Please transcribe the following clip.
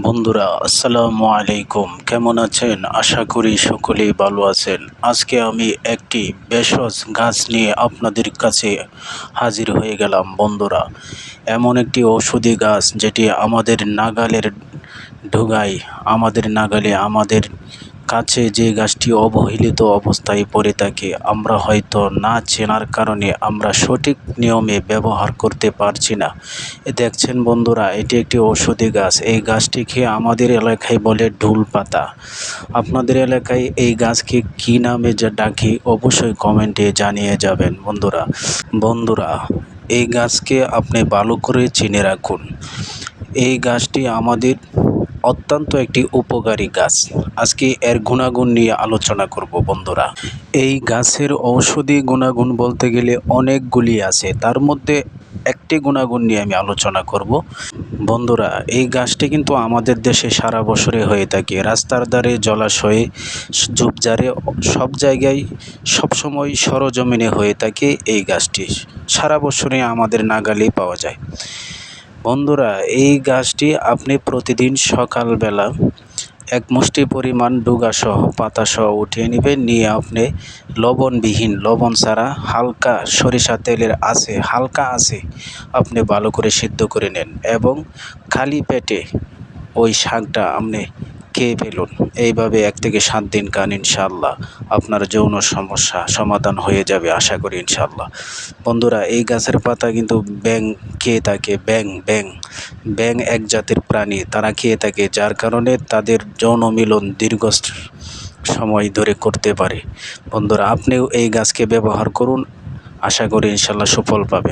বন্ধুরা আসসালামু আলাইকুম, কেমন আছেন? আশা করি সকলেই ভালো আছেন। আজকে আমি একটি ভেষজ গাছ নিয়ে আপনাদের কাছে হাজির হয়ে গেলাম। বন্ধুরা, এমন একটি ঔষধি গাছ যেটি আমাদের নাগালে আমাদের কাছে যে গাছটি অবহেলিত অবস্থায় পড়ে থাকে, আমরা হয়তো না চেনার কারণে আমরা সঠিক নিয়মে ব্যবহার করতে পারছি না। দেখছেন বন্ধুরা, এটি একটি ঔষধি গাছ। এই গাছটিকে আমাদের এলাকায় বলে ঢুল পাতা। আপনাদের এলাকায় এই গাছকে কী নামে ডাকি অবশ্যই কমেন্টে জানিয়ে যাবেন। বন্ধুরা, এই গাছকে আপনি ভালো করে চিনে রাখুন। এই গাছটি আমাদের অত্যন্ত একটি উপকারী গাছ। আজকে এর গুণাগুণ নিয়ে আলোচনা করব। বন্ধুরা, এই গাছের ঔষধি গুণাগুণ বলতে গেলে অনেকগুলি আছে, তার মধ্যে একটি গুণাগুণ নিয়ে আমি আলোচনা করব। বন্ধুরা, এই গাছটি কিন্তু আমাদের দেশে সারা বছরে হয়ে থাকে। রাস্তার ধারে, জলাশয়ে, ঝোপঝাড়ে, সব জায়গায় সবসময় সরজমিনে হয়ে থাকে। এই গাছটি সারা বছরে আমাদের নাগালেই পাওয়া যায়। বন্ধুরা, এই গাছটি আপনি প্রতিদিন সকালবেলা এক মুষ্টি পরিমাণ ডুগাসহ পাতাসহ উঠিয়ে নেবেন। নিয়ে আপনি লবণবিহীন, লবণ ছাড়া হালকা সরিষা তেলের হালকা আছে আপনি ভালো করে সিদ্ধ করে নেন এবং খালি পেটে ওই শাকটা আপনি খেয়ে ফেলুন। এইভাবে 1 থেকে 7 দিন খান, ইনশাআল্লাহ আপনার যৌন সমস্যা সমাধান হয়ে যাবে, আশা করি ইনশাআল্লাহ। বন্ধুরা, এই গাছের পাতা কিন্তু ব্যাঙ খেয়ে থাকে। ব্যাঙ এক জাতের প্রাণী, তারা খেয়ে থাকে, যার কারণে তাদের যৌন মিলন দীর্ঘ সময় ধরে করতে পারে। বন্ধুরা, আপনিও এই গাছকে ব্যবহার করুন, আশা করি ইনশাআল্লাহ সুফল পাবেন।